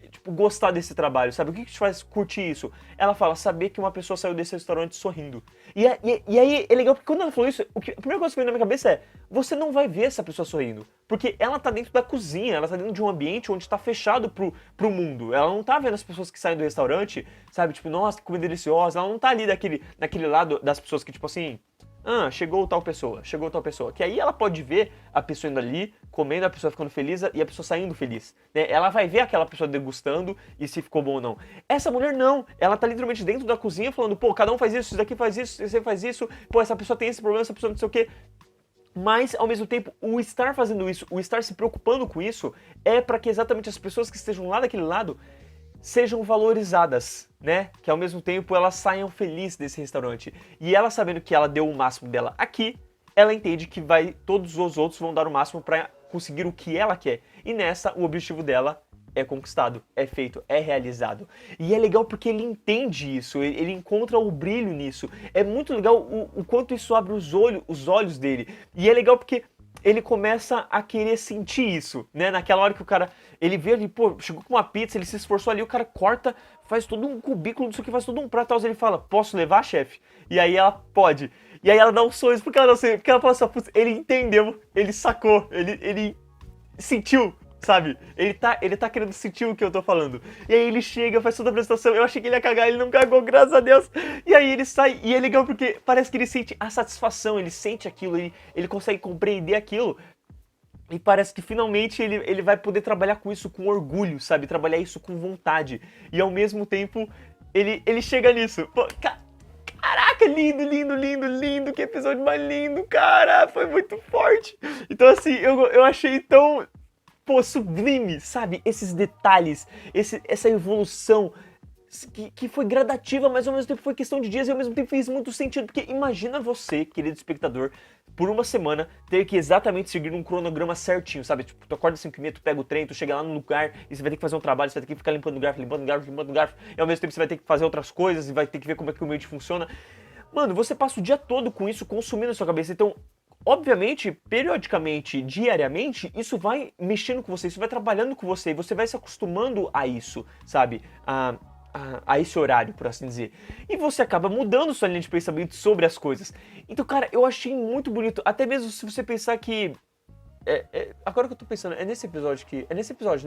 tipo, gostar desse trabalho, sabe? O que te faz curtir isso? Ela fala, saber que uma pessoa saiu desse restaurante sorrindo. E aí é legal, porque quando ela falou isso, a primeira coisa que veio na minha cabeça é, você não vai ver essa pessoa sorrindo. Porque ela tá dentro da cozinha, ela tá dentro de um ambiente onde tá fechado pro mundo. Ela não tá vendo as pessoas que saem do restaurante, sabe? Tipo, nossa, que comida deliciosa. Ela não tá ali naquele lado das pessoas que, tipo assim, chegou tal pessoa. Que aí ela pode ver a pessoa indo ali, comendo, a pessoa ficando feliz e a pessoa saindo feliz, né? Ela vai ver aquela pessoa degustando e se ficou bom ou não. Essa mulher não, ela tá literalmente dentro da cozinha falando, pô, cada um faz isso daqui faz isso, você faz isso, pô, essa pessoa tem esse problema, essa pessoa não sei o quê. Mas, ao mesmo tempo, o estar fazendo isso, o estar se preocupando com isso, é para que exatamente as pessoas que estejam lá daquele lado sejam valorizadas, né? Que ao mesmo tempo elas saiam felizes desse restaurante. E ela sabendo que ela deu o máximo dela aqui, ela entende que todos os outros vão dar o máximo para conseguir o que ela quer. E nessa, o objetivo dela é conquistado, é feito, é realizado. E é legal porque ele entende isso, ele encontra o brilho nisso. É muito legal o quanto isso abre os olhos dele. E é legal porque ele começa a querer sentir isso, né? Naquela hora que o cara, ele vê ali, pô, chegou com uma pizza, ele se esforçou ali, o cara corta, faz todo um cubículo, não sei o que, faz todo um prato, ele fala, posso levar, chefe? E aí ela pode. E aí ela dá um sorriso, porque ela não sei, porque ela fala assim, putz, ele entendeu, ele sacou, ele sentiu, sabe? Ele tá querendo sentir o que eu tô falando. E aí ele chega, faz toda a apresentação, eu achei que ele ia cagar, ele não cagou, graças a Deus. E aí ele sai, e é legal porque parece que ele sente a satisfação, ele sente aquilo, ele consegue compreender aquilo. E parece que finalmente ele vai poder trabalhar com isso com orgulho, sabe? Trabalhar isso com vontade. E ao mesmo tempo, ele chega nisso. Pô, caraca, lindo, que episódio mais lindo, cara, foi muito forte. Então assim, eu achei tão, pô, sublime, sabe, esses detalhes, essa evolução que foi gradativa, mas ao mesmo tempo foi questão de dias e ao mesmo tempo fez muito sentido, porque imagina você, querido espectador, por uma semana ter que exatamente seguir um cronograma certinho, sabe, tipo, tu acorda 5h30, tu pega o trem, tu chega lá no lugar e você vai ter que fazer um trabalho, você vai ter que ficar limpando o garfo, e ao mesmo tempo você vai ter que fazer outras coisas e vai ter que ver como é que o ambiente funciona. Mano, você passa o dia todo com isso consumindo a sua cabeça, então obviamente, periodicamente, diariamente, isso vai mexendo com você, isso vai trabalhando com você, e você vai se acostumando a isso, sabe? A esse horário, por assim dizer. E você acaba mudando sua linha de pensamento sobre as coisas. Então, cara, eu achei muito bonito, até mesmo se você pensar que... agora que eu tô pensando, é nesse episódio,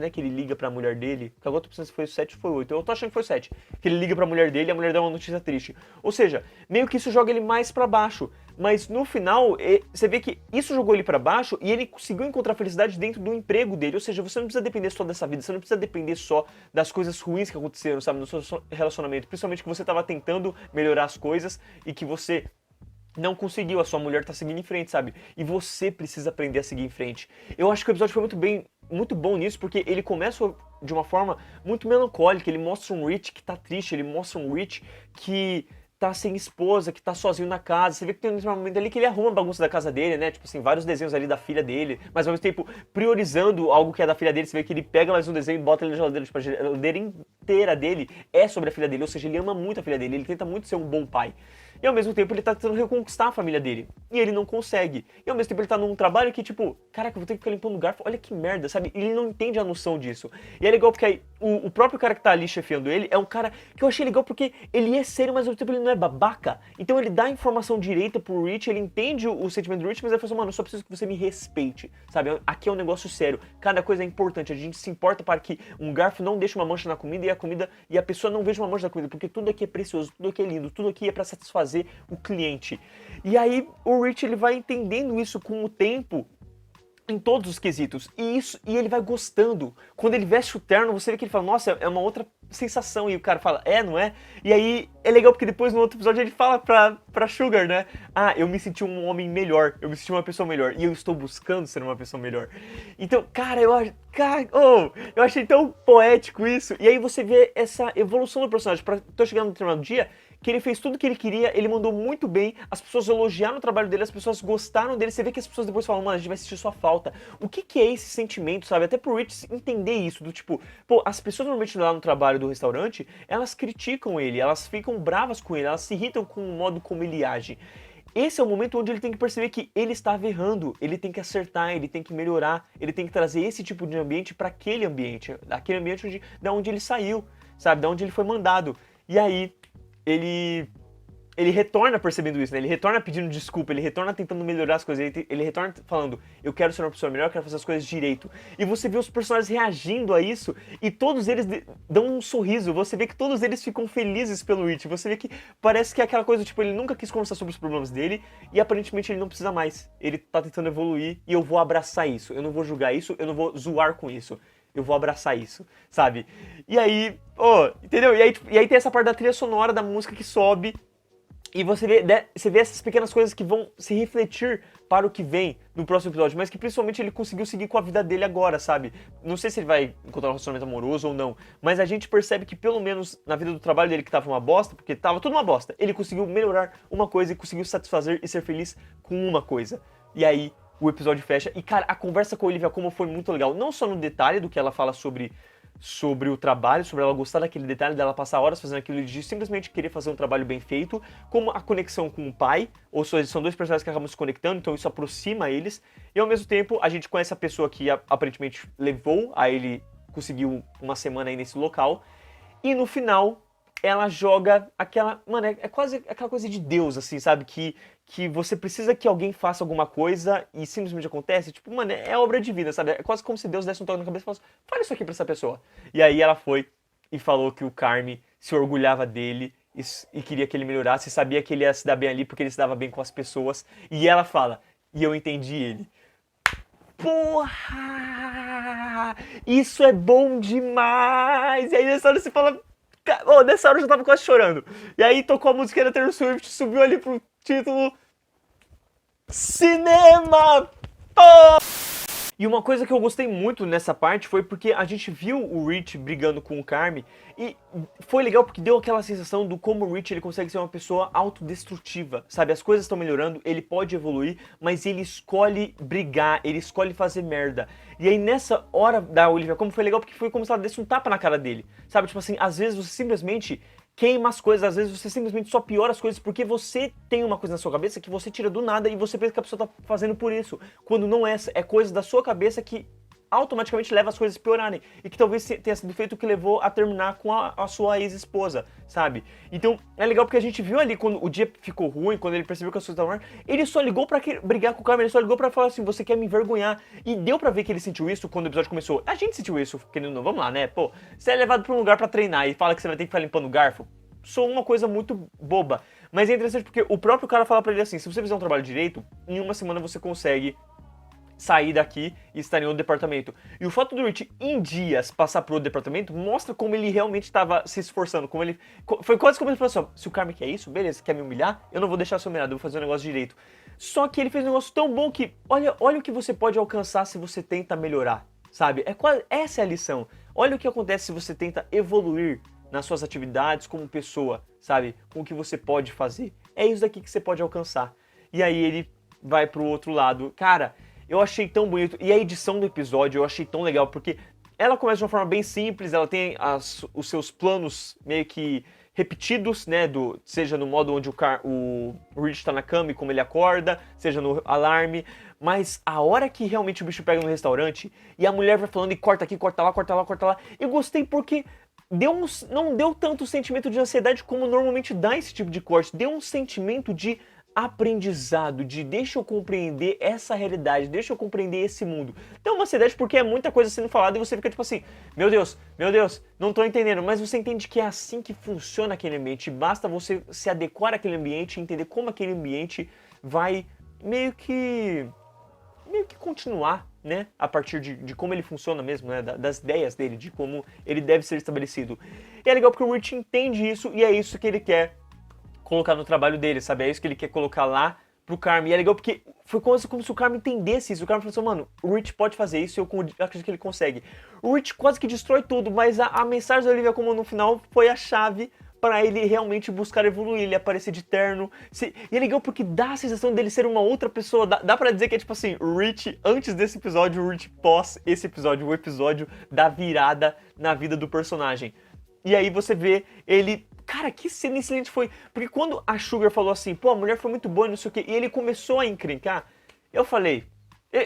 né, que ele liga pra mulher dele, que agora eu tô pensando se foi o 7 ou foi o 8, eu tô achando que foi o 7, que ele liga pra mulher dele e a mulher dá uma notícia triste. Ou seja, meio que isso joga ele mais pra baixo, mas no final, você vê que isso jogou ele pra baixo e ele conseguiu encontrar felicidade dentro do emprego dele, ou seja, você não precisa depender só dessa vida, você não precisa depender só das coisas ruins que aconteceram, sabe, no seu relacionamento, principalmente que você tava tentando melhorar as coisas e que você não conseguiu, a sua mulher tá seguindo em frente, sabe? E você precisa aprender a seguir em frente. Eu acho que o episódio foi muito bom nisso, porque ele começa de uma forma muito melancólica, ele mostra um Rich que tá triste, ele mostra um Rich que tá sem esposa, que tá sozinho na casa. Você vê que tem um momento ali que ele arruma a bagunça da casa dele, né? Tipo assim, vários desenhos ali da filha dele, mas ao mesmo tempo priorizando algo que é da filha dele. Você vê que ele pega mais um desenho e bota ele na geladeira. Tipo, a geladeira inteira dele é sobre a filha dele, ou seja, ele ama muito a filha dele, ele tenta muito ser um bom pai. E ao mesmo tempo ele tá tentando reconquistar a família dele. E ele não consegue. E ao mesmo tempo ele tá num trabalho que, tipo, caraca, eu vou ter que ficar limpando o garfo. Olha que merda, sabe? E ele não entende a noção disso. E é legal porque aí o próprio cara que tá ali chefiando ele é um cara que eu achei legal porque ele é sério, mas ao mesmo tempo ele não é babaca. Então ele dá a informação direita pro Rich, ele entende o sentimento do Rich, mas ele fala assim, mano, eu só preciso que você me respeite, sabe? Aqui é um negócio sério. Cada coisa é importante. A gente se importa para que um garfo não deixe uma mancha na comida e a pessoa não veja uma mancha na comida. Porque tudo aqui é precioso, tudo aqui é lindo, tudo aqui é pra satisfazer o cliente. E aí o Rich ele vai entendendo isso com o tempo em todos os quesitos. E ele vai gostando. Quando ele veste o terno, você vê que ele fala, nossa, é uma outra sensação. E o cara fala, não é? E aí é legal porque depois no outro episódio ele fala pra Sugar, né? Eu me senti um homem melhor, eu me senti uma pessoa melhor. E eu estou buscando ser uma pessoa melhor. Então, cara, eu achei tão poético isso. E aí você vê essa evolução do personagem. Tô chegando no determinado dia que ele fez tudo o que ele queria, ele mandou muito bem, as pessoas elogiaram o trabalho dele, as pessoas gostaram dele, você vê que as pessoas depois falam, mano, a gente vai sentir sua falta. O que é esse sentimento, sabe? Até pro Rich entender isso, do tipo, pô, as pessoas normalmente lá no trabalho do restaurante, elas criticam ele, elas ficam bravas com ele, elas se irritam com o modo como ele age. Esse é o momento onde ele tem que perceber que ele estava errando, ele tem que acertar, ele tem que melhorar, ele tem que trazer esse tipo de ambiente para aquele ambiente da onde ele saiu, sabe? Da onde ele foi mandado. E aí, ele retorna percebendo isso, né? Ele retorna pedindo desculpa, ele retorna tentando melhorar as coisas, ele retorna falando, eu quero ser uma pessoa melhor, eu quero fazer as coisas direito. E você vê os personagens reagindo a isso, e todos eles dão um sorriso, você vê que todos eles ficam felizes pelo Rich, você vê que parece que é aquela coisa, tipo, ele nunca quis conversar sobre os problemas dele, e aparentemente ele não precisa mais. Ele tá tentando evoluir, e eu vou abraçar isso, eu não vou julgar isso, eu não vou zoar com isso. Eu vou abraçar isso, sabe? E aí, entendeu? E aí tem essa parte da trilha sonora, da música que sobe, e você vê essas pequenas coisas que vão se refletir para o que vem no próximo episódio, mas que principalmente ele conseguiu seguir com a vida dele agora, sabe? Não sei se ele vai encontrar um relacionamento amoroso ou não, mas a gente percebe que pelo menos na vida do trabalho dele que tava uma bosta, porque tava tudo uma bosta, ele conseguiu melhorar uma coisa e conseguiu satisfazer e ser feliz com uma coisa. E aí o episódio fecha. E, cara, a conversa com a Olivia Colman foi muito legal. Não só no detalhe do que ela fala sobre o trabalho, sobre ela gostar daquele detalhe, dela passar horas fazendo aquilo e de simplesmente querer fazer um trabalho bem feito, como a conexão com o pai, ou seja, são dois personagens que acabam se conectando, então isso aproxima eles. E, ao mesmo tempo, a gente conhece a pessoa que aparentemente levou a ele conseguir uma semana aí nesse local. E, no final, ela joga aquela... Mano, é quase aquela coisa de Deus, assim, sabe? Que você precisa que alguém faça alguma coisa e simplesmente acontece. Tipo, mano, é obra divina, sabe? É quase como se Deus desse um toque na cabeça e falasse, fala isso aqui pra essa pessoa. E aí ela foi e falou que o Carmy se orgulhava dele e queria que ele melhorasse, sabia que ele ia se dar bem ali porque ele se dava bem com as pessoas. E ela fala, e eu entendi ele. Porra! Isso é bom demais! E aí nessa hora você fala... nessa hora eu já tava quase chorando. E aí tocou a música da Taylor Swift, subiu ali pro título... Cinema! E uma coisa que eu gostei muito nessa parte foi porque a gente viu o Rich brigando com o Carmy e foi legal porque deu aquela sensação do como o Rich ele consegue ser uma pessoa autodestrutiva, sabe? As coisas estão melhorando, ele pode evoluir, mas ele escolhe brigar, ele escolhe fazer merda. E aí nessa hora da Olivia Colman foi legal porque foi como se ela desse um tapa na cara dele, sabe? Tipo assim, às vezes você simplesmente queima as coisas, às vezes você simplesmente só piora as coisas porque você tem uma coisa na sua cabeça que você tira do nada e você pensa que a pessoa tá fazendo por isso. Quando não é coisa da sua cabeça que automaticamente leva as coisas a piorarem. E que talvez tenha sido feito o que levou a terminar com a sua ex-esposa, sabe? Então é legal porque a gente viu ali quando o dia ficou ruim, quando ele percebeu que as coisas estavam ruins, ele só ligou pra brigar com o Carmy, ele só ligou pra falar assim, você quer me envergonhar. E deu pra ver que ele sentiu isso quando o episódio começou. A gente sentiu isso, querendo ou não, vamos lá, né? Pô, você é levado pra um lugar pra treinar e fala que você vai ter que ficar limpando o garfo. Sou uma coisa muito boba. Mas é interessante porque o próprio cara fala pra ele assim, se você fizer um trabalho direito, em uma semana você consegue sair daqui e estar em outro departamento. E o fato do Rich, em dias, passar por outro departamento, mostra como ele realmente estava se esforçando. Como ele foi quase como ele falou assim, se o Carmy quer isso, beleza, quer me humilhar? Eu não vou deixar ser humilhado, eu vou fazer um negócio direito. Só que ele fez um negócio tão bom que, olha o que você pode alcançar se você tenta melhorar, sabe? Essa é a lição. Olha o que acontece se você tenta evoluir nas suas atividades como pessoa, sabe? Com o que você pode fazer. É isso daqui que você pode alcançar. E aí ele vai pro outro lado. Cara, eu achei tão bonito. E a edição do episódio eu achei tão legal, porque ela começa de uma forma bem simples, ela tem os seus planos meio que repetidos, né? Seja no modo onde o Rich tá na cama e como ele acorda, seja no alarme. Mas a hora que realmente o bicho pega no restaurante e a mulher vai falando e corta aqui, corta lá, corta lá, corta lá. Eu gostei porque não deu tanto sentimento de ansiedade como normalmente dá esse tipo de corte. Deu um sentimento de aprendizado, de deixa eu compreender essa realidade, deixa eu compreender esse mundo. Deu uma ansiedade porque é muita coisa sendo falada e você fica tipo assim, meu Deus, não tô entendendo. Mas você entende que é assim que funciona aquele ambiente. Basta você se adequar àquele ambiente e entender como aquele ambiente vai meio que continuar né, a partir de como ele funciona mesmo, né, das ideias dele, de como ele deve ser estabelecido. E é legal porque o Rich entende isso e é isso que ele quer colocar no trabalho dele, sabe? É isso que ele quer colocar lá pro Carmen. E é legal porque foi como se o Carmen entendesse isso. O Carmen falou assim, mano, o Rich pode fazer isso e eu acredito que ele consegue. O Rich quase que destrói tudo, mas a mensagem da Olivia Colman no final foi a chave para ele realmente buscar evoluir, ele aparecer de terno. E é legal porque dá a sensação dele ser uma outra pessoa. Dá pra dizer que é tipo assim, o Rich antes desse episódio, o Rich pós esse episódio, o episódio da virada na vida do personagem. E aí você vê ele... Cara, que cena excelente foi. Porque quando a Sugar falou assim, pô, a mulher foi muito boa, não sei o quê, e ele começou a encrencar, eu falei...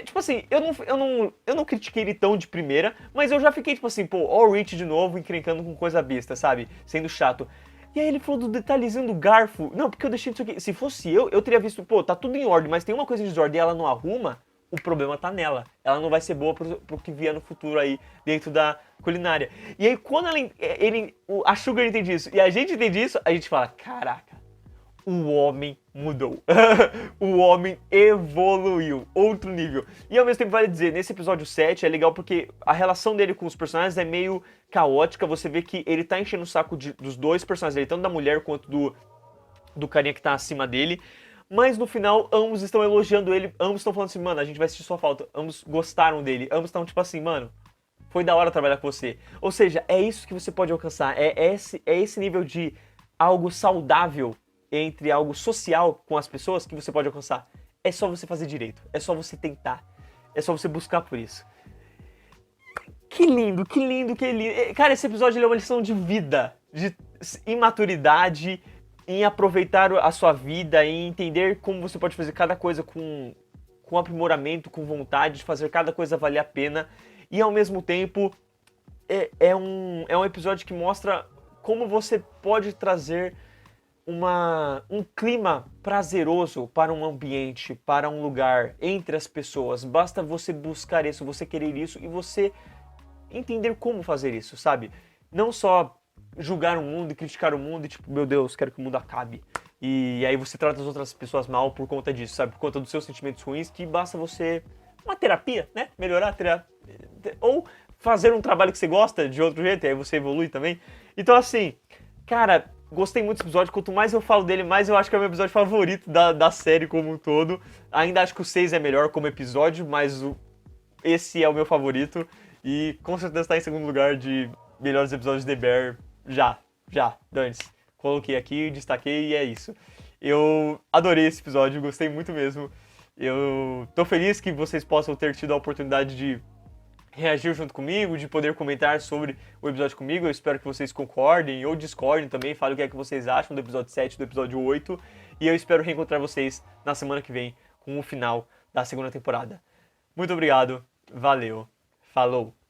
tipo assim, eu não critiquei ele tão de primeira, mas eu já fiquei tipo assim, pô, ó o Rich de novo encrencando com coisa besta, sabe? Sendo chato. E aí ele falou do detalhezinho do garfo. Não, porque eu deixei isso aqui. Se fosse eu teria visto, pô, tá tudo em ordem, mas tem uma coisa em desordem e ela não arruma, o problema tá nela. Ela não vai ser boa pro que vier no futuro aí, dentro da culinária. E aí quando a Sugar entende isso e a gente entende isso, a gente fala, caraca, o homem mudou. O homem evoluiu. Outro nível. E ao mesmo tempo vale dizer, nesse episódio 7 é legal porque a relação dele com os personagens é meio caótica. Você vê que ele tá enchendo o saco dos dois personagens dele, tanto da mulher quanto do carinha que tá acima dele. Mas no final, ambos estão elogiando ele. Ambos estão falando assim, mano, a gente vai sentir sua falta. Ambos gostaram dele. Ambos estão tipo assim, mano, foi da hora trabalhar com você. Ou seja, é isso que você pode alcançar. É esse nível de algo saudável entre algo social com as pessoas que você pode alcançar. É só você fazer direito. É só você tentar. É só você buscar por isso. Que lindo, que lindo, que lindo. Cara, esse episódio ele é uma lição de vida. De imaturidade, em aproveitar a sua vida, em entender como você pode fazer cada coisa com aprimoramento, com vontade de fazer cada coisa valer a pena. E ao mesmo tempo, é um episódio que mostra como você pode trazer um clima prazeroso para um ambiente, para um lugar, entre as pessoas. Basta você buscar isso, você querer isso e você entender como fazer isso, sabe? Não só julgar o mundo e criticar o mundo e tipo, meu Deus, quero que o mundo acabe. E aí você trata as outras pessoas mal por conta disso, sabe? Por conta dos seus sentimentos ruins, que basta você... Uma terapia, né? Melhorar a terapia. Ou fazer um trabalho que você gosta de outro jeito, e aí você evolui também. Então assim, cara... Gostei muito desse episódio, quanto mais eu falo dele, mais eu acho que é o meu episódio favorito da série como um todo. Ainda acho que o 6 é melhor como episódio, mas esse é o meu favorito. E com certeza está em segundo lugar de melhores episódios de The Bear. Já, dane-se. Coloquei aqui, destaquei e é isso. Eu adorei esse episódio, gostei muito mesmo. Eu tô feliz que vocês possam ter tido a oportunidade de reagir junto comigo, de poder comentar sobre o episódio comigo. Eu espero que vocês concordem ou discordem também, falem o que é que vocês acham do episódio 7 e do episódio 8. E eu espero reencontrar vocês na semana que vem com o final da segunda temporada. Muito obrigado, valeu, falou!